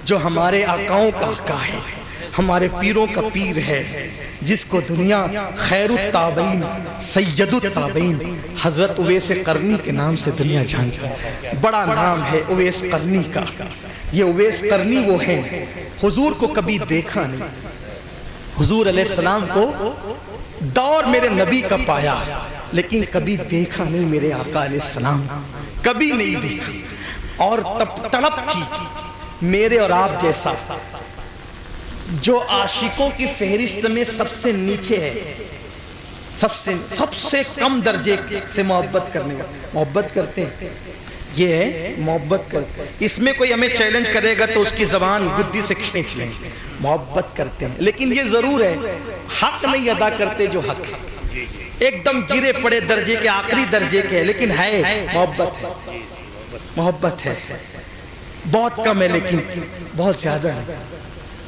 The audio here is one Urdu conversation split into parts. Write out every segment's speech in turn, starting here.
جو ہمارے آقاؤں کا آقا ہے، ہمارے پیروں کا پیر ہے، جس کو دنیا خیر التابعین سید التابعین حضرت اویس قرنی کے نام سے دنیا جانتا ہے۔ بڑا نام ہے اویس قرنی کا۔ یہ اویس قرنی وہ ہیں، حضور کو کبھی دیکھا نہیں، حضور علیہ السلام کو دور میرے نبی کا پایا، لیکن کبھی دیکھا نہیں میرے آقا علیہ السلام، کبھی نہیں دیکھا۔ اور تڑپ تھی میرے اور آپ جیسا، جو عاشقوں کی فہرست میں سب سے نیچے ہے، سب سے کم درجے سے محبت کرنے والا۔ محبت کرتے ہیں، یہ ہے محبت کرتے ہیں۔ اس میں کوئی ہمیں چیلنج کرے گا تو اس کی زبان گدی سے کھینچ لیں گے۔ محبت کرتے ہیں، لیکن یہ ضرور ہے حق نہیں ادا کرتے جو حق ہے، ایک دم گرے پڑے درجے کے، آخری درجے کے ہے، لیکن ہے محبت ہے، محبت ہے۔ بہت کم ہے لیکن بہت زیادہ ہے،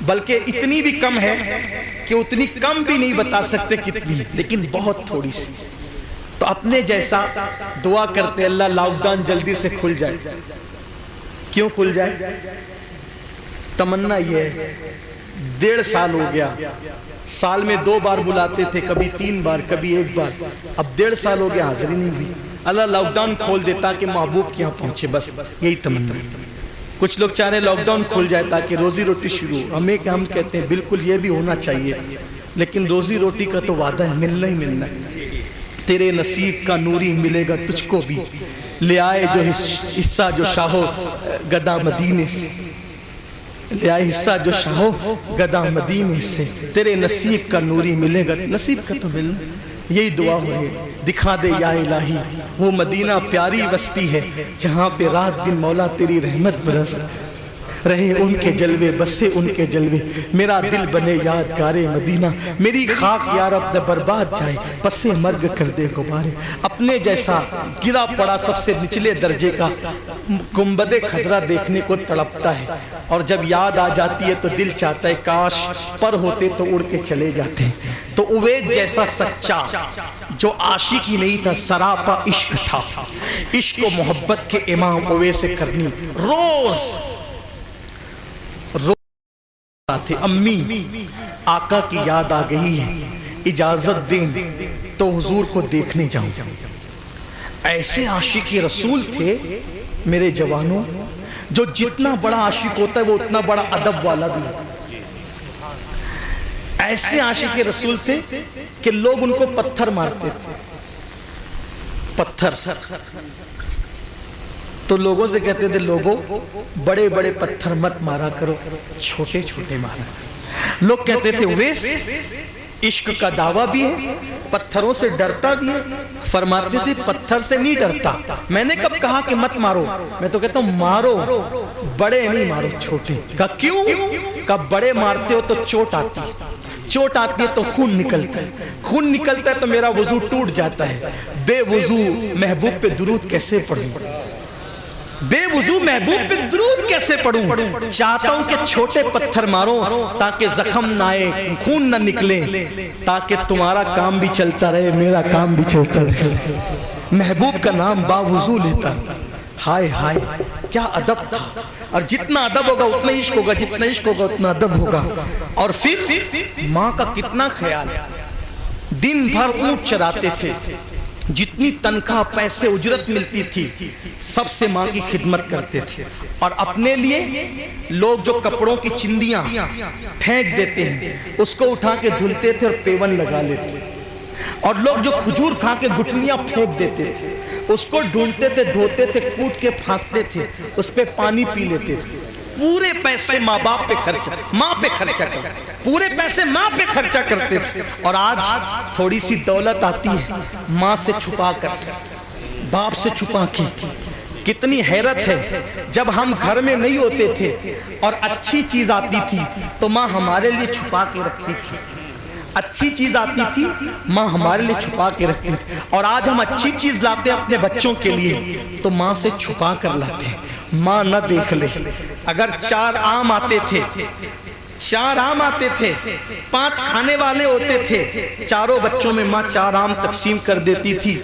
بلکہ اتنی بھی کم ہے کہ اتنی کم بھی نہیں بتا سکتے کتنی، لیکن بہت تھوڑی سی۔ تو اپنے جیسا دعا کرتے اللہ لاک ڈاؤن جلدی سے کھل جائے۔ کیوں کھل جائے؟ تمنا یہ ہے، 1.5 سال ہو گیا، سال میں 2 بار بلاتے تھے، کبھی 3 بار، کبھی 1 بار، اب 1.5 سال ہو گیا حاضری نہیں ہوئی۔ اللہ لاک ڈاؤن کھول دیتا کہ محبوب کے یہاں پہنچے، بس یہی تمنا۔ کچھ لوگ چاہ رہے لاک ڈاؤن کھل جائے تاکہ روزی روٹی شروع ہو۔ ہم کہتے ہیں بالکل یہ بھی ہونا چاہیے، لیکن روزی روٹی کا تو وعدہ ہے، ملنا ہی ملنا ہے۔ تیرے نصیب کا نوری ملے گا تجھ کو بھی، لے آئے جو حصہ جو شاہو گدا مدینے سے، لے آئے حصہ جو شاہو گدا مدینے سے، تیرے نصیب کا نوری ملے گا۔ نصیب کا تو ملنا، یہی دعا ہو رہی ہے۔ دکھا دے یا الہی وہ مدینہ پیاری بستی ہے، جہاں پہ رات دن مولا تیری رحمت برستی رہے، ان کے جلوے بسے ان کے جلوے، میرا دل بنے یادگار مدینہ، میری خاک یا رب نہ برباد جائے، پس مرگ کر دے غبارے۔ اپنے جیسا گرا پڑا سب سے نچلے درجے کا گنبد خضرا دیکھنے کو تڑپتا ہے، اور جب یاد آ جاتی ہے تو دل چاہتا ہے کاش پر ہوتے تو اڑ کے چلے جاتے۔ تو اویس جیسا سچا جو عاشق ہی نہیں تھا، سراپا عشق تھا، عشق و محبت کے امام اویس قرنی روز آتے، امی آقا کی یاد آ گئی ہے، اجازت دیں تو حضور کو دیکھنے جاؤں۔ ایسے عاشق رسول تھے میرے جوانوں، جو جتنا بڑا عاشق ہوتا ہے وہ اتنا بڑا ادب والا بھی ہے۔ ایسے عاشق رسول تھے کہ لوگ ان کو پتھر مارتے تھے، پتھر تو لوگوں سے کہتے تھے لوگوں بڑے بڑے پتھر مت مارا کرو، چھوٹے چھوٹے مارا کرو۔ لوگ کہتے تھے اویس عشق کا دعویٰ بھی ہے، پتھروں سے ڈرتا بھی ہے۔ فرماتے تھے پتھر سے نہیں ڈرتا، میں نے کب کہا کہ مت مارو، میں تو کہتا ہوں مارو، بڑے نہیں مارو چھوٹے۔ کہا کیوں؟ کہا بڑے مارتے ہو تو چوٹ آتی ہے، چوٹ آتی ہے تو خون نکلتا ہے، خون نکلتا ہے تو میرا وضو ٹوٹ جاتا ہے، بے وضو محبوب پہ درود کیسے پڑھوں، بے وضو محبوب پہ درود کیسے پڑھوں؟ چاہتا ہوں کہ چھوٹے پتھر مارو تاکہ زخم نہ آئے، خون نہ نکلے، تاکہ تمہارا کام بھی چلتا رہے، میرا کام بھی چلتا رہے۔ محبوب کا نام با وضو لیتا، ہائے ہائے کیا ادب تھا۔ اور جتنا ادب ہوگا اتنا عشق ہوگا، جتنا عشق ہوگا اتنا ادب ہوگا۔ اور پھر ماں کا کتنا خیال، دن بھر اونٹ چراتے تھے، جتنی تنخواہ پیسے اجرت ملتی تھی سب سے ماں کی خدمت کرتے تھے، اور اپنے لیے لوگ جو کپڑوں کی چندیاں پھینک دیتے ہیں اس کو اٹھا کے دھلتے تھے اور پیون لگا لیتے، اور لوگ جو کھجور کھا کے گٹلیاں پھینک دیتے تھے اس کو ڈھونڈتے تھے، دھوتے تھے، کوٹ کے پھانکتے تھے، اس پہ پانی پی لیتے تھے۔ پورے پیسے ماں باپ پہ خرچہ، ماں پہ خرچہ کرتے، پورے پیسے ماں پہ خرچہ کرتے تھے۔ اور آج تھوڑی سی دولت آتی ہے ماں سے چھپا کر، باپ سے چھپا کے۔ کتنی حیرت ہے، جب ہم گھر میں نہیں ہوتے تھے اور اچھی چیز آتی تھی تو ماں ہمارے لیے چھپا کے رکھتی تھی، اچھی چیز آتی تھی ماں ہمارے لیے چھپا کے رکھتی تھی۔ اور آج ہم اچھی چیز لاتے ہیں اپنے بچوں کے لیے تو ماں سے چھپا کر لاتے ہیں، ماں نہ دیکھ لے۔ اگر 4 آم آتے تھے، 4 آم آتے تھے، 5 کھانے والے ہوتے تھے، چاروں بچوں میں ماں 4 آم تقسیم کر دیتی تھی،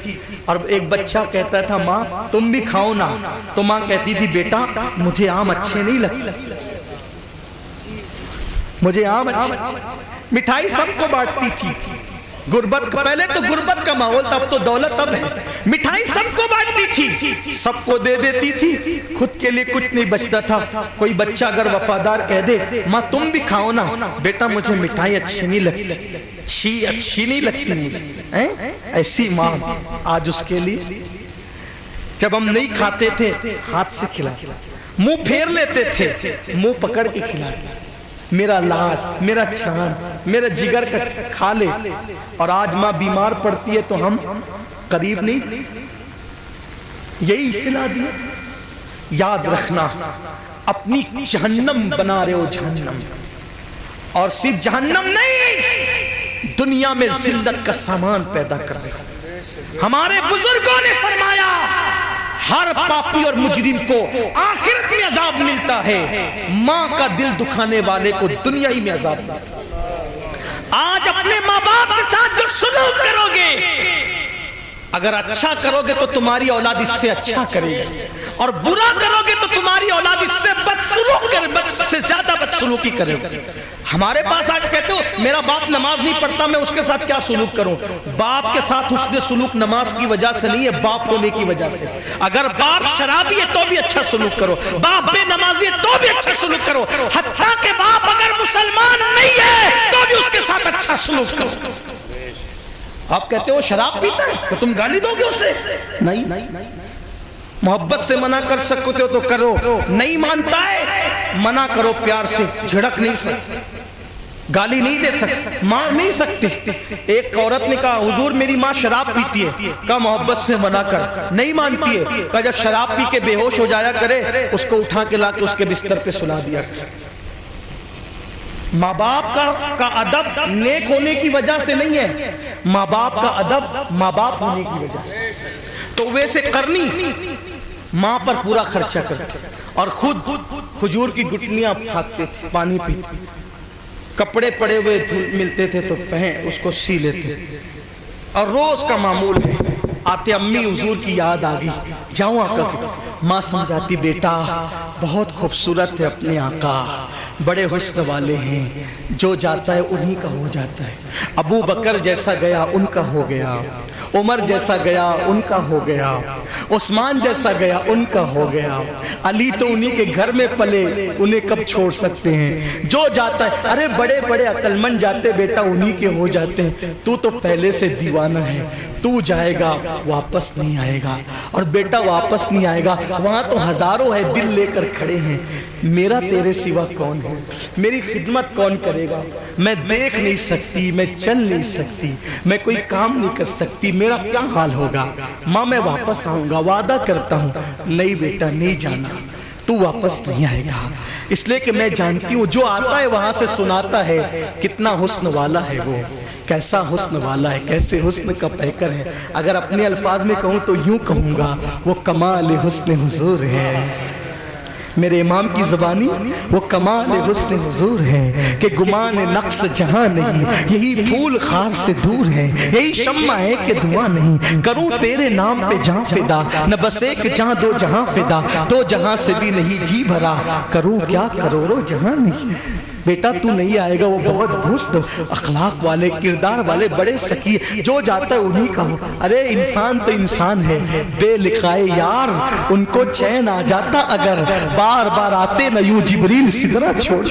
اور ایک بچہ کہتا تھا ماں تم بھی کھاؤ نا، تو ماں کہتی تھی بیٹا مجھے آم اچھے نہیں لگتے، مجھے آم اچھا، مٹھائی سب کو بانٹتی تھی، غربت کا پہلے تو غربت کا ماحول تھا، اب تو دولت اب ہے، مٹھائی سب کو بانٹتی تھی، سب کو دے دیتی تھی، خود کے لیے کچھ نہیں بچتا تھا۔ کوئی بچہ اگر وفادار کہہ دے ماں تم بھی کھاؤ نا، بیٹا مجھے مٹھائی اچھی نہیں لگتی، اچھی نہیں لگتی مجھے، ایسی ماں آج اس کے لیے جب ہم نہیں کھاتے تھے ہاتھ سے کھلا، منہ پھیر لیتے تھے، منہ پکڑ کے کھلا، میرا لاڈ، میرا چاند، میرا جگر کا کھا لے، اور آج ماں بیمار پڑتی ہے تو ہم قریب نہیں، یہی صلہ دی۔ یاد رکھنا اپنی جہنم بنا رہے ہو جہنم، اور صرف جہنم نہیں دنیا میں ذلت کا سامان پیدا کر رہے ہو۔ ہمارے بزرگوں نے فرمایا ہر پاپی اور مجرم کو آخرت میں عذاب ملتا ہے، ماں کا دل دکھانے والے کو دنیا ہی میں عذاب ملتا ہے۔ آج اپنے ماں باپ کے ساتھ جو سلوک کرو گے، اگر اچھا کرو گے تو تمہاری اولاد اس سے اچھا کرے گی، اور برا کرو گے تو تمہاری اولاد اس سے بدسلوک کرے، بد سے زیادہ بدسلوکی کرے گی۔ ہمارے پاس آج کہتے ہو میرا باپ نماز نہیں پڑھتا، میں اس کے ساتھ کیا سلوک کروں؟ باپ کے ساتھ حسن سلوک نماز کی وجہ سے نہیں ہے، باپ ہونے کی وجہ سے۔ اگر باپ شرابی ہے تو بھی اچھا سلوک کرو، باپ بے نمازی ہے تو بھی اچھا سلوک کرو، حتیٰ کہ باپ اگر مسلمان نہیں ہے تو بھی اس کے ساتھ اچھا سلوک کرو۔ آپ کہتے ہو شراب پیتا ہے تو تم گالی دو گے اسے؟ نہیں، محبت سے منع کر سکتے ہو تو کرو، نہیں مانتا ہے منع کرو پیار سے، جھڑک نہیں سکتے، گالی نہیں دے سکتے، مار نہیں سکتے۔ ایک عورت نے کہا حضور میری ماں شراب پیتی ہے، کہا محبت سے منع کر، نہیں مانتی ہے، کہا جب شراب پی کے بے ہوش ہو جایا کرے اس کو اٹھا کے لا کے اس کے بستر پہ سلا دیا کرے۔ ماں باپ کا ادب نیک ہونے کی وجہ سے نہیں ہے، ماں باپ کا ادب ماں باپ ہونے کی وجہ سے۔ تو ویسے کرنی ماں پر پورا خرچہ کرتے اور خود کھجور کی گٹلیاں پھاکتے تھے، پانی پیتے، کپڑے پڑے ہوئے ملتے تھے تو پہن اس کو سی لیتے، اور روز کا معمول ہے آتے امی حضور کی یاد آگئی، جاؤں آقا کی، ماں سمجھاتی بیٹا بہت خوبصورت ہے اپنے آقا، بڑے حسن والے ہیں، جو جاتا ہے انہی کا ہو جاتا ہے، ابو بکر جیسا گیا ان کا ہو گیا، عمر جیسا گیا ان کا ہو گیا، عثمان جیسا گیا ان کا ہو گیا، علی تو انہی کے گھر میں پلے انہیں کب چھوڑ سکتے ہیں، جو جاتا ہے ارے بڑے بڑے عقل مند جاتے بیٹا انہی کے ہو جاتے ہیں، تو پہلے سے دیوانہ ہے، تو جائے گا واپس نہیں آئے گا، اور بیٹا واپس نہیں آئے گا، وہاں تو ہزاروں ہے دل لے کر کھڑے ہیں، میرا تیرے سوا کون ہے، میری خدمت کون کرے گا، میں دیکھ نہیں سکتی، میں چل نہیں سکتی، میں کوئی کام نہیں کر سکتی، میرا کیا حال ہوگا، ماں میں واپس آؤں گا، وعدہ کرتا ہوں، نہیں بیٹا نہیں جانا، تو واپس نہیں آئے گا، اس لئے کہ میں جانتی ہوں جو آتا ہے وہاں سے سناتا ہے کتنا حسن والا ہے وہ، کیسا حسن والا ہے، کیسے حسن کا پیکر ہے، اگر اپنے الفاظ میں کہوں تو یوں کہوں گا وہ کمال حسن حضور ہے، میرے امام کی زبانی وہ کمال حسن حضور ہے کہ گمان نقص جہاں نہیں، یہی پھول خار سے دور ہے، یہی شمع ہے کہ دھواں نہیں، کروں تیرے نام پہ جہاں فدا، نہ بس ایک جہاں دو جہاں فدا، دو جہاں سے بھی نہیں جی بھرا، کروں کیا کروڑوں جہاں نہیں، بیٹا تو نہیں آئے گا، وہ بہت بھوست اخلاق والے کردار والے بڑے سکی، جو جاتا ہے انہی کا ہو، ارے انسان تو انسان ہے، بے لقائے یار ان کو چین آ جاتا اگر بار بار آتے نہ یوں جبریل سدرہ چھوڑ،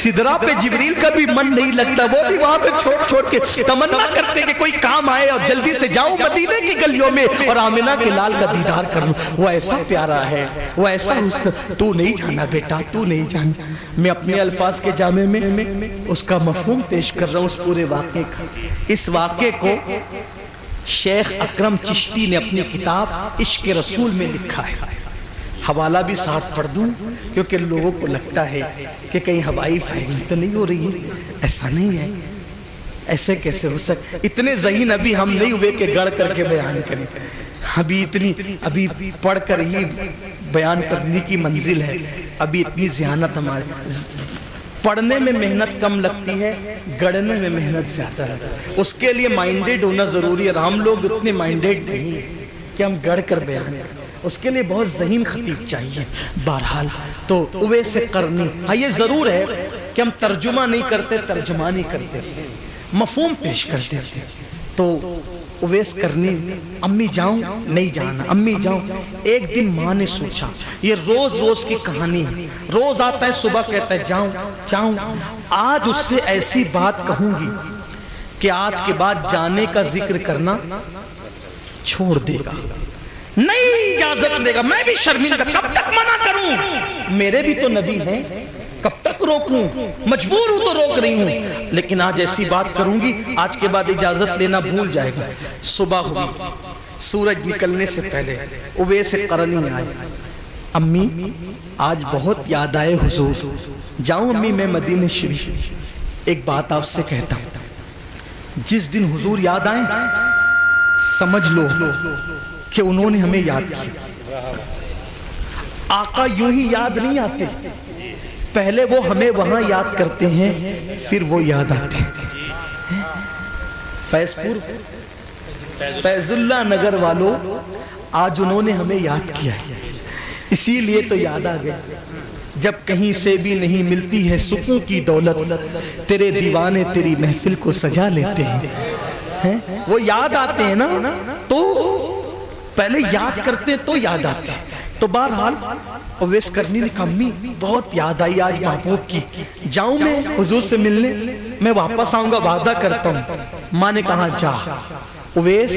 سدرہ پہ جبریل کا بھی من نہیں لگتا، وہ بھی وہاں سے چھوڑ کے تمنا کرتے کہ کوئی کام آئے اور جلدی سے جاؤں مدینے کی گلیوں میں اور آمنہ کے لال کا دیدار کروں، وہ ایسا پیارا ہے، وہ ایسا حسن، تو نہیں جانا بیٹا تو نہیں جانا۔ میں اپنے الفاظ کے جامع میں اس کا مفہوم پیش کر رہا ہوں اس پورے واقعے کا۔ اس واقعے کو شیخ اکرم چشتی نے اپنی کتاب عشق رسول میں لکھا ہے، حوالہ بھی ساتھ پڑھ دوں کیونکہ لوگوں کو لگتا ہے کہ کہیں ہوائی فائرنگ تو نہیں ہو رہی ہے، ایسا نہیں ہے، ایسے کیسے ہو سکتا، اتنے ذہین ابھی ہم نہیں ہوئے کہ گڑھ کر کے بیان کریں، ابھی پڑھ کر ہی بیان کرنے کی منزل ہے، ابھی اتنی ذہانت ہمارے، پڑھنے میں محنت کم لگتی ہے، گڑھنے میں محنت زیادہ ہے، اس کے لیے مائنڈیڈ ہونا ضروری ہے، ہم لوگ اتنے مائنڈیڈ نہیں ہیں کہ ہم گڑھ کر بیان کریں، اس کے لیے بہت ذہین خطیب چاہیے۔ بہرحال تو اویس قرنی، ہاں یہ ضرور ہے کہ کہ ہم ترجمہ نہیں کرتے، ترجمانی کرتے تھے، مفہوم پیش کرتے تھے۔ تو اویس کرنی، امی جاؤں؟ نہیں جانا۔ امی جاؤں؟ ایک دن ماں نے سوچا، یہ روز روز کی کہانی ہے، روز آتا ہے صبح کہتا ہے جاؤں جاؤں، آج اس سے ایسی بات کہوں گی کہ آج کے بعد جانے کا ذکر کرنا چھوڑ دے گا، نہیں اجازت دے گا۔ میں بھی شرمندہ، کب تک منع کروں؟ میرے بھی تو نبی ہیں، کب تک روکوں؟ مجبور ہوں تو روک رہی ہوں، لیکن آج ایسی بات کروں گی، آج کے بعد اجازت لینا بھول جائے گا۔ صبح ہوئی، سورج نکلنے سے پہلے اویس قرنی آئے، امی آج بہت یاد آئے حضور۔ جاؤں امی میں مدینہ شریف؟ ایک بات آپ سے کہتا ہوں، جس دن حضور یاد آئیں سمجھ لو کہ انہوں نے ہمیں یاد کیا۔ آقا یوں ہی یاد نہیں آتے، پہلے وہ ہمیں وہاں یاد کرتے ہیں، پھر وہ یاد آتے ہیں۔ فیض پور، فیض اللہ نگر والوں، آج انہوں نے ہمیں یاد کیا ہے، اسی لیے تو یاد آ گئے۔ جب کہیں سے بھی نہیں ملتی ہے سکون کی دولت، تیرے دیوانے تیری محفل کو سجا لیتے ہیں۔ وہ یاد آتے ہیں نا، تو پہلے یاد کرتے تو یاد آتے ہیں۔ تو بہرحال اویس کرنی نے کہا امی بہت یاد آئی آج محبوب کی، جاؤں میں حضور سے ملنے؟ میں واپس آؤں گا، وعدہ کرتا ہوں۔ ماں نے کہا جا اویس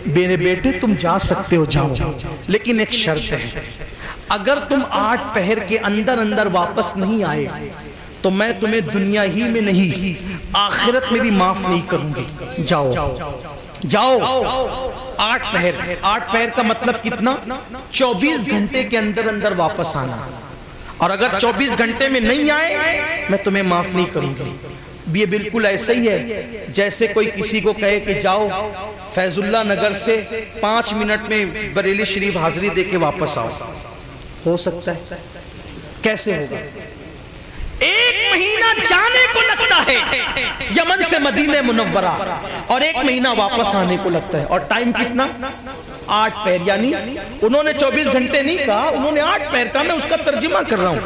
میرے بیٹے، تم جا سکتے ہو، جاؤ، لیکن ایک شرط ہے، اگر تم 8 پہر کے اندر اندر واپس نہیں آئے تو میں تمہیں دنیا ہی میں نہیں آخرت میں بھی معاف نہیں کروں گی۔ جاؤ جاؤ، 8 پہر کا مطلب کتنا؟ 24 گھنٹے کے اندر اندر واپس آنا، اور اگر 24 گھنٹے میں نہیں آئے میں تمہیں معاف نہیں کروں گی۔ یہ بالکل ایسا ہی ہے جیسے کوئی کسی کو کہے کہ جاؤ فیض اللہ نگر سے 5 منٹ میں بریلی شریف حاضری دے کے واپس آؤ، ہو سکتا ہے؟ کیسے ہوگا؟ 1 مہینہ جانے کو لگتا ہے یمن سے مدینہ منورہ، اور 1 مہینہ واپس آنے کو لگتا ہے، اور ٹائم کتنا؟ 8 پہر، یعنی انہوں نے 24 گھنٹے نہیں کہا، انہوں نے 8 پہر کہا۔ میں اس کا ترجمہ کر رہا ہوں،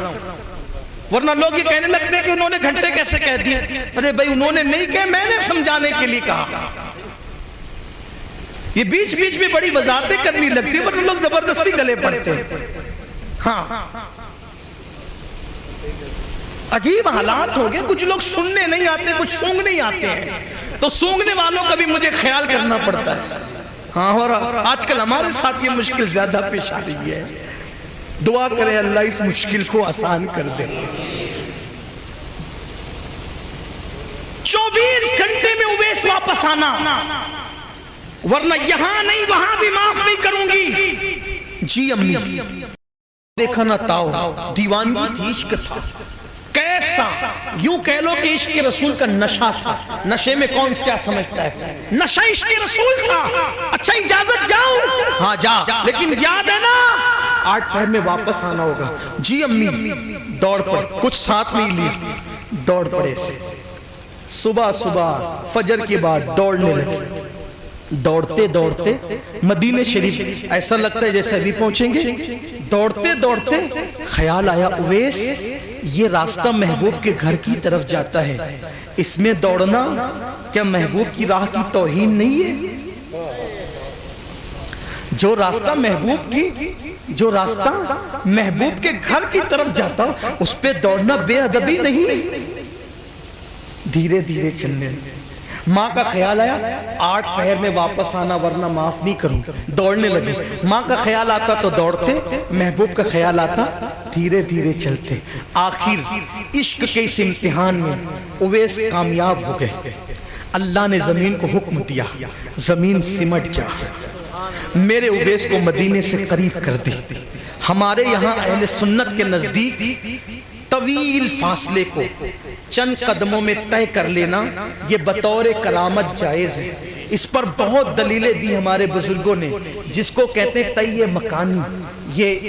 ورنہ لوگ یہ کہنے لگتے ہیں کہ انہوں نے گھنٹے کیسے کہہ دیے۔ ارے بھائی انہوں نے نہیں کہے، میں نے سمجھانے کے لیے کہا۔ یہ بیچ بیچ میں بڑی وضاحتیں کرنی لگتی ہیں، ورنہ لوگ زبردستی گلے پڑتے ہیں۔ ہاں عجیب حالات ہو گئے، کچھ لوگ سننے نہیں آتے، کچھ سونگنے آتے ہیں، تو سونگنے والوں کا بھی مجھے خیال کرنا پڑتا ہے۔ ہاں، اور آج کل ہمارے ساتھ یہ مشکل زیادہ پیش آ رہی ہے، دعا کرے اللہ اس مشکل کو آسان کر دے۔ 24 گھنٹے میں اویس واپس آنا، ورنہ یہاں نہیں وہاں بھی معاف نہیں کروں گی۔ جی امی، دیکھا نہ تاؤ، دیوانگی تھی، عشق تھا کیسا، یوں کہہ لو کہ عشق رسول کا نشہ تھا۔ نشے میں کون کیا سمجھتا ہے؟ نشہ عشق رسول تھا۔ اچھا اجازت جاؤں؟ ہاں جا، لیکن یاد ہے نا 8 پہر میں واپس آنا ہوگا۔ جی امی، دوڑ پڑ، کچھ ساتھ نہیں لیا، دوڑ پڑے سے صبح فجر کے بعد دوڑنے لگے۔ دوڑتے دوڑتے مدینہ شریف، ایسا لگتا ہے جیسے ابھی پہنچیں گے۔ دوڑتے دوڑتے خیال آیا اویس یہ راستہ محبوب کے گھر کی طرف جاتا ہے، اس میں دوڑنا کیا محبوب کی راہ کی توہین نہیں ہے؟ جو راستہ محبوب کے گھر کی طرف جاتا اس پہ دوڑنا بے ادبی نہیں؟ دھیرے دھیرے چلنے لگے۔ ماں کا خیال آیا 8 پہر میں واپس آنا ورنہ معاف نہیں کروں، دوڑنے لگے۔ ماں کا خیال آتا تو دوڑتے، محبوب کا خیال آتا دھیرے دھیرے چلتے۔ آخر عشق کے اس امتحان میں اویس کامیاب ہو گئے۔ اللہ نے زمین کو حکم دیا، زمین سمٹ جا، میرے اویس کو مدینے سے قریب کر دی۔ ہمارے یہاں اہل سنت کے نزدیک طویل فاصلے کو چند قدموں میں طے کر لینا یہ بطور کرامت جائز ہے۔ اس پر بہت دلیلیں دی ہمارے بزرگوں نے، جس کو کہتے ہیں طی مکانی، یہ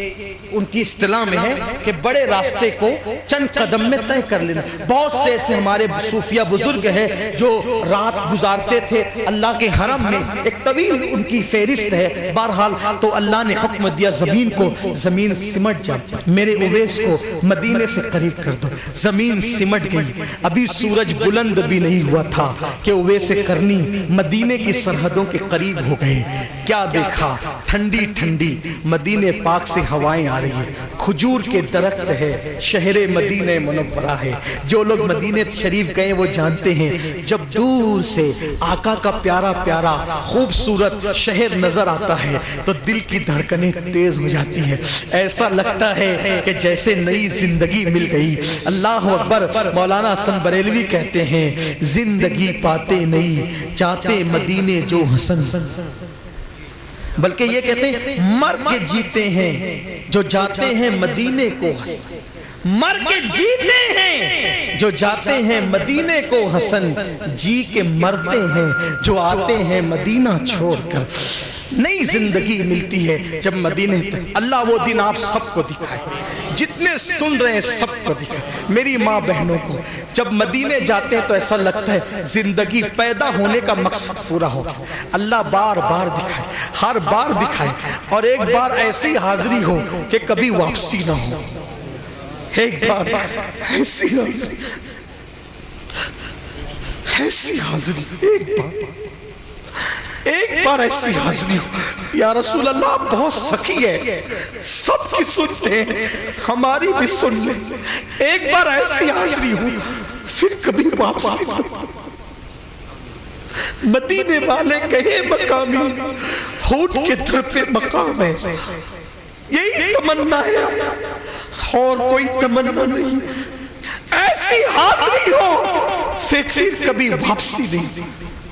ان کی اصطلاح میں ہے کہ بڑے راستے کو چند قدم میں طے کر لینا. بہت سے ایسے ہمارے صوفیہ بزرگ ہیں جو رات گزارتے تھے اللہ کے حرم میں, ایک طویل ان کی فہرست ہے. بہرحال تو اللہ نے حکم دیا زمین کو, زمین سمٹ جا, میرے اویس کو مدینے سے قریب کر دو. زمین سمٹ گئی, ابھی سورج بلند بھی نہیں ہوا تھا کہ اویس قرنی مدینے کی سرحدوں کے قریب ہو گئے. کیا دیکھا, ٹھنڈی ٹھنڈی مدینے پاک سے ہوائیں آ رہی ہیں, کھجور کے درخت ہے, شہر مدینہ منورہ ہے. جو لوگ مدینہ شریف گئے وہ جانتے ہیں جب دور سے آقا کا پیارا پیارا خوبصورت شہر نظر آتا ہے تو دل کی دھڑکنیں تیز ہو جاتی ہے. ایسا لگتا ہے کہ جیسے نئی زندگی مل گئی. اللہ اکبر. مولانا حسن بریلوی کہتے ہیں زندگی پاتے نہیں چاہتے مدینے جو حسن, بلکہ یہ کہتے ہیں مر کے جیتے ہیں جو جاتے ہیں مدینے کو حسن. مر کے جیتے ہیں جو جاتے ہیں مدینے کو حسن, جی کے مرتے ہیں جو آتے ہیں مدینہ چھوڑ کر. نئی زندگی ملتی ہے جب مدینے. اللہ وہ دن آپ سب کو دکھائے, جتنے سن رہے ہیں سب کو دکھائے. میری ماں بہنوں کو جب مدینے جاتے ہیں تو ایسا لگتا ہے زندگی پیدا ہونے کا مقصد پورا ہوگا. اللہ بار بار دکھائے, ہر بار دکھائے, اور ایک بار ایسی حاضری ہو کہ کبھی واپسی نہ ہو. ایک بار ایسی حاضری, ایسی حاضری, ایک بار ایسی حاضری ہو. یا رسول اللہ آپ بہت سخی ہے, سب کی سنتے ہیں, ہماری بھی سن لیں. ایک بار ایسی حاضری ہو پھر کبھی واپسی نہ ہو. مدینے والے کہے مقامی ہونٹ کے در پہ مقام ہے. یہی تمنا ہے اور کوئی تمنا نہیں. ایسی حاضری ہو پھر کبھی واپسی نہیں.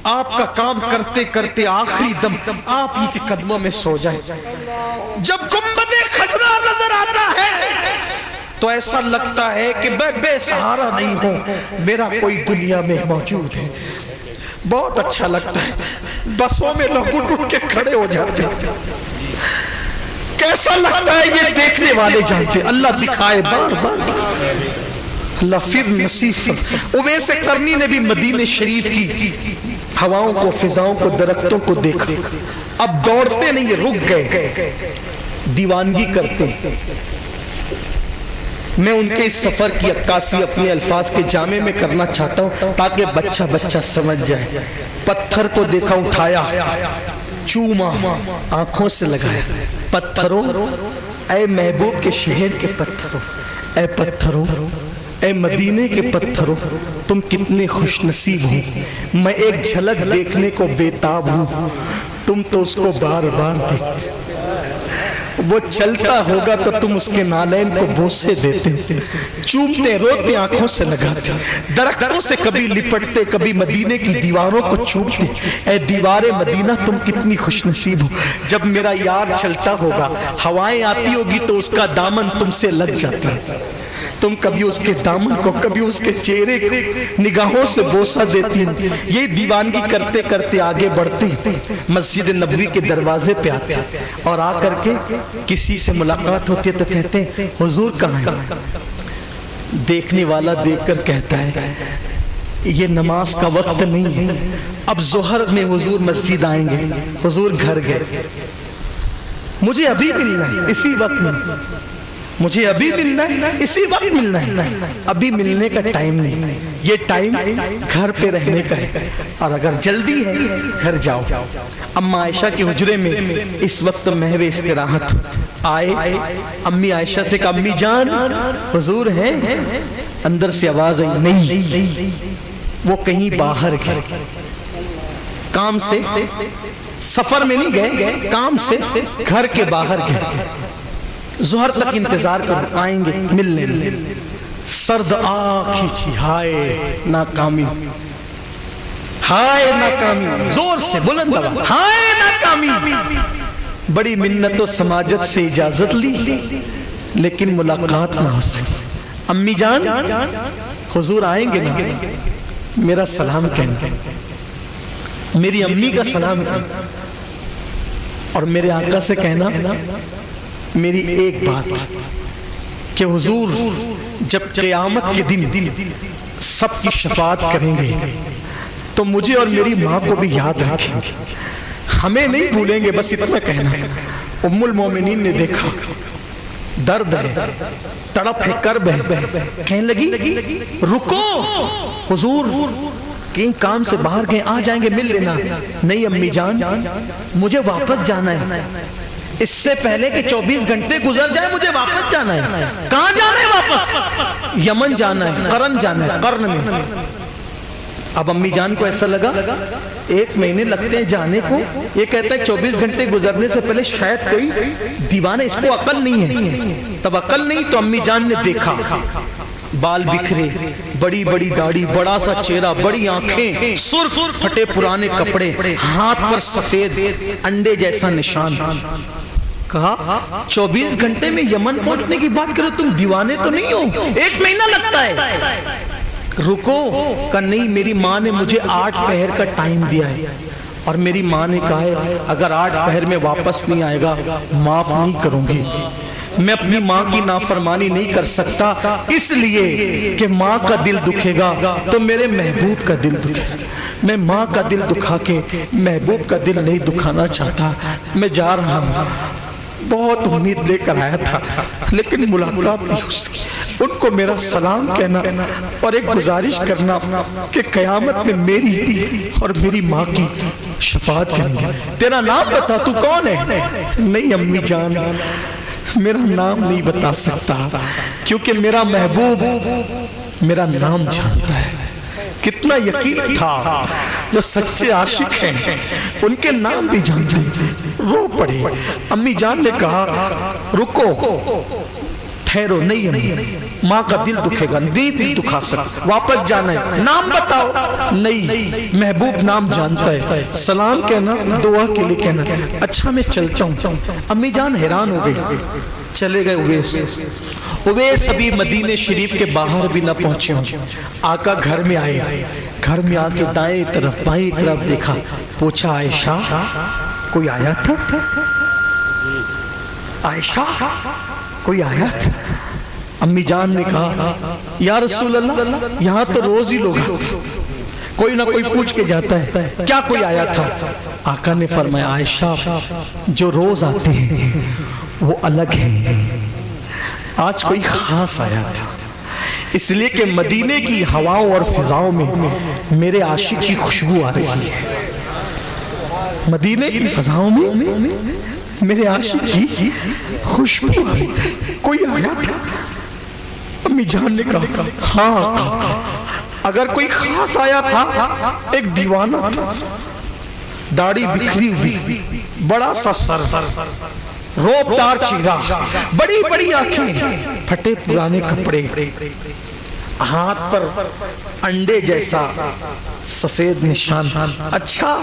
آپ کا کام کرتے کرتے آخری دم آپ ہی کے قدموں میں سو جائے. جب گنبد خضرا نظر آتا ہے تو ایسا لگتا ہے کہ میں بے سہارا نہیں ہوں, میرا کوئی دنیا میں موجود ہے. بہت اچھا لگتا ہے. بسوں میں لوگ اٹھ کے کھڑے ہو جاتے ہیں. کیسا لگتا ہے یہ دیکھنے والے جانتے. اللہ دکھائے, بار بار اللہ پھر نصیب. اویس قرنی نے بھی مدینہ شریف کی ہواؤں کو, فضاؤں کو, درختوں کو دیکھا. اب دوڑتے نہیں, رک گئے, دیوانگی کرتے. میں ان کے اس سفر کی عکاسی اپنے الفاظ کے جامع میں کرنا چاہتا ہوں تاکہ بچہ بچہ سمجھ جائے. پتھر کو دیکھا, اٹھایا, چوما, آنکھوں سے لگایا. پتھروں, اے محبوب کے شہر کے پتھروں, اے پتھروں, اے مدینے کے پتھروں, تم کتنے خوش نصیب ہو. میں ایک جھلک دیکھنے کو بیتاب ہوں, تم تو اس کو بار بار دیکھتے. وہ چلتا ہوگا تو تم اس کے نالین کو بوسے دیتے, چومتے, روتے, آنکھوں سے لگاتے, درختوں سے کبھی لپٹتے, کبھی مدینے کی دیواروں کو چومتے. اے دیوار مدینہ تم کتنی خوش نصیب ہو. جب میرا یار چلتا ہوگا, ہوائیں آتی ہوگی تو اس کا دامن تم سے لگ جاتا ہے. تم کبھی اس کے دامن کو, کبھی اس کے چہرے کو نگاہوں سے بوسہ دیتی ہوں. یہ دیوانگی کرتے کرتے آگے بڑھتے, مسجد نبوی کے دروازے پہ آتے, اور آ کر کے کسی سے ملاقات ہوتی ہے تو کہتے ہیں حضور کہاں ہیں. دیکھنے والا دیکھ کر کہتا ہے یہ نماز کا وقت نہیں ہے, اب ظہر میں حضور مسجد آئیں گے. حضور گھر گئے, مجھے ابھی ملنا ہے, اسی وقت میں مجھے ابھی ملنا ہے, اسی وقت ملنا ہے. ابھی ملنے کا ٹائم نہیں, یہ ٹائم گھر پہ رہنے کا ہے, اور اگر جلدی ہے گھر جاؤ. اما عائشہ کے حجرے میں اس وقت محو استراحت آئے. امی عائشہ سے کہا امی جان حضور ہیں. اندر سے آواز آئی نہیں, وہ کہیں باہر گئے, کام سے, سفر میں نہیں گئے, کام سے گھر کے باہر گئے. ظہر تک انتظار کر, آئیں گے ملنے. سرد آنکھ کھینچی, ہائے ناکامی, ہائے ناکامی, زور سے بلند آواز, ہائے ناکامی. بڑی منت و سماجت سے اجازت لی لیکن ملاقات نہ ہو سکی. امی جان حضور آئیں گے نا, میرا سلام کہنا, میری امی کا سلام کہنا, اور میرے آقا سے کہنا میری ایک بات کہ حضور جب قیامت کے دن سب کی شفاعت کریں گے تو مجھے اور میری ماں کو بھی یاد رکھیں گے، ہمیں نہیں بھولیں گے، بس اتنا کہنا۔ ام المومنین نے دیکھا درد ہے، تڑپ ہے، کرب ہے، کہنے لگی رکو حضور کہیں کام سے باہر گئے، آ جائیں گے مل لینا۔ نہیں امی جان، مجھے واپس جانا ہے، اس سے پہلے کہ 24 گھنٹے گزر جائے مجھے واپس جانا ہے۔ کہاں جانا ہے واپس؟ یمن جانا ہے، قرن جانا ہے، قرن میں۔ اب امی جان کو ایسا لگا 1 مہینے لگتے ہیں جانے کو، یہ کہتا ہے 24 گھنٹے گزرنے سے پہلے شاید کوئی دیوانہ، اس کو عقل نہیں ہے۔ تب عقل نہیں تو امی جان نے دیکھا بال بکھرے، بڑی بڑی داڑھی، بڑا سا چہرہ، بڑی آنکھیں، سرخ پھٹے پرانے کپڑے، ہاتھ پر سفید انڈے جیسا نشان۔ کہا 24 گھنٹے میں یمن پہنچنے کی بات کرو، تم دیوانے تو نہیں ہو، 1 مہینہ لگتا ہے۔ رکو، کہ نہیں میری ماں نے مجھے 8 پہر کا ٹائم دیا ہے، اور میری ماں نے کہا ہے اگر 8 پہر میں واپس نہیں آئے گا معاف نہیں کروں گی۔ میں اپنی ماں کی نافرمانی نہیں کر سکتا، اس لیے کہ ماں کا دل دکھے گا تو میرے محبوب کا دل دکھے گا۔ میں ماں کا دل دکھا کے محبوب کا دل نہیں دکھانا چاہتا۔ میں جا رہا ہوں، بہت امید لے کر آیا تھا لیکن ملاقات نہیں ہو سکی۔ ان کو میرا سلام کہنا اور ایک گزارش کرنا کہ قیامت میں میری اور میری ماں کی شفاعت کریں گے۔ تیرا نام بتا، تو کون ہے؟ نہیں امی جان، میرا نام نہیں بتا سکتا کیونکہ میرا محبوب میرا نام جانتا ہے۔ کتنا یقین تھا، جو سچے عاشق ہیں ان کے نام بھی جانتے ہیں۔ رو پڑے۔ امی جان نے کہا رکو، ٹھہرو، نہیں امی، ماں کا دل دکھے گا، نہیں دل دکھا سکتا، واپس جانا ہے، نام بتاؤ۔ نہیں، محبوب نام جانتا ہے، سلام کہنا، دعا کے لیے کہنا۔ اچھا میں چلتا ہوں۔ امی جان حیران ہو گئی، چلے گئے اویس ابھی مدینہ شریف کے باہر بھی نہ پہنچے ہوں۔ آقا گھر میں آئے، گھر میں آ کے دائیں طرف بائیں طرف دیکھا، پوچھا عائشہ کوئی آیا تھا؟ عائشہ کوئی آیا تھا؟ امی جان نے کہا یا رسول اللہ یہاں تو روز ہی لوگ آتے، کوئی نہ کوئی پوچھ کے جاتا ہے، کیا کوئی آیا تھا؟ آقا نے فرمایا عائشہ جو روز آتے ہیں وہ الگ ہیں، آج کوئی خاص آیا تھا، اس لیے کہ مدینے کی ہواؤں اور فضاؤں میں میرے عاشق کی خوشبو آ رہی ہے۔ مدینے کی فضاؤں میں میرے عاشق کی خوشبو آ رہی ہے، کوئی آیا تھا؟ امی جان نے کہا ہاں، اگر کوئی خاص آیا تھا ایک دیوانہ تھا، داڑھی بکھری ہوئی، بڑا سا سر، روبدار چہرہ، بڑی بڑی آنکھیں، پھٹے پرانے کپڑے، ہاتھ پر انڈے جیسا سفید نشان۔ اچھا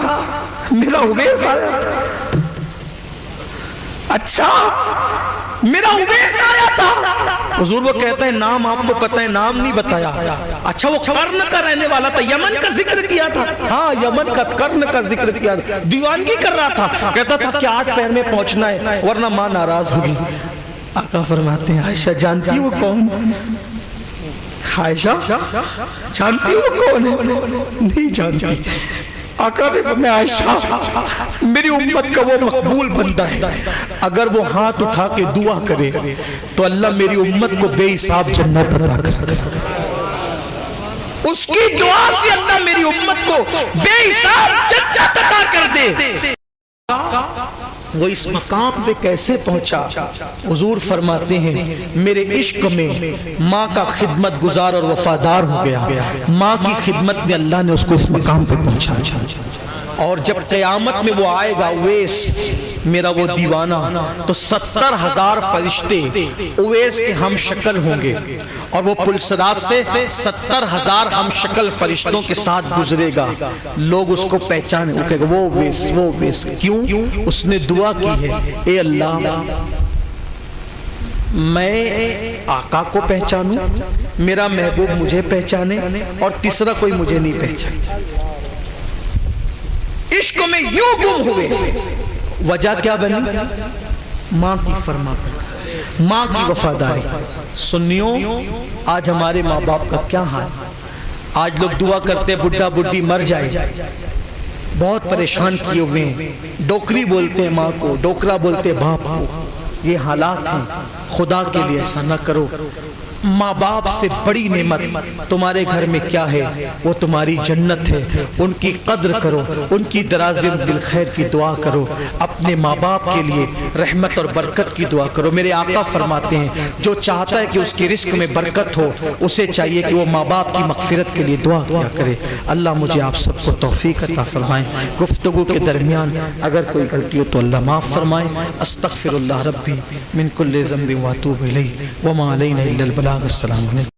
میرا اویس آیا تھا، اچھا میرا اویس آیا تھا۔ حضور وہ کہتا ہے نام آپ کو پتہ ہے، نام نہیں بتایا۔ اچھا وہ قرن کا رہنے والا تھا، یمن کا ذکر کیا تھا؟ ہاں یمن کا، قرن کا ذکر کیا تھا، دیوانگی کر رہا تھا، کہتا تھا کہ 8 پہر میں پہنچنا ہے ورنہ ماں ناراض ہوگی۔ آقا فرماتے ہیں عائشہ جانتی وہ کون؟ عائشہ جانتی وہ کون ہے؟ نہیں جانتی۔ آقا نے فرمایا عائشہ میری امت کا وہ مقبول بندہ ہے، اگر وہ ہاتھ اٹھا کے دعا کرے تو اللہ میری امت کو بے حساب جنت عطا کر دے، اس کی دعا سے اللہ میری امت کو بے حساب جنت عطا کر دے۔ وہ اس مقام پہ کیسے پہنچا؟ حضور فرماتے ہیں میرے عشق میں ماں کا خدمت گزار اور وفادار ہو گیا، ماں کی خدمت نے اللہ نے اس کو اس مقام پہ پہنچا۔ اور جب قیامت میں وہ آئے گا اویس میرا وہ دیوانہ، تو 70,000 فرشتے اویس کے ہم شکل ہوں گے، اور وہ پلسرات سے 70,000 ہم شکل فرشتوں کے ساتھ گزرے گا، لوگ اس کو پہچانے، وہ کہے گا وہ اویس، وہ اویس۔ کیوں؟ اس نے دعا کی ہے اے اللہ میں آقا کو پہچانوں، میرا محبوب مجھے پہچانے، اور تیسرا کوئی مجھے نہیں پہچانے۔ عشق میں یوں گم ہوئے، وجہ کیا بنی؟ ماں کی فرما برداری، ماں کی وفاداری۔ سنیوں، آج ہمارے ماں باپ کا کیا حال؟ آج لوگ دعا کرتے بڈھا بڈھی مر جائے، بہت پریشان کیے ہوئے ہیں، ڈوکری بولتے ہیں ماں کو، ڈوکرا بولتے ہیں باپ کو۔ یہ حالات ہیں، خدا کے لیے ایسا نہ کرو۔ ماں باپ سے بڑی نعمت تمہارے گھر میں کیا ہے؟ وہ تمہاری جنت ہے۔ ان کی قدر کرو، ان کی دراز بالخیر کی دعا کرو، اپنے ماں باپ کے لیے رحمت اور برکت کی دعا کرو۔ میرے آقا فرماتے ہیں جو چاہتا ہے کہ اس کی رزق میں برکت ہو، اسے چاہیے کہ وہ ماں باپ کی مغفرت کے لیے دعا کیا کرے۔ اللہ مجھے آپ سب کو توفیق عطا فرمائیں۔ گفتگو کے درمیان اگر کوئی غلطی ہو تو اللہ معاف فرمائے۔ استغفر اللہ ربی من کل ذنب واتوب الیہ وما علینا الا البلاغ۔ السلام علیکم۔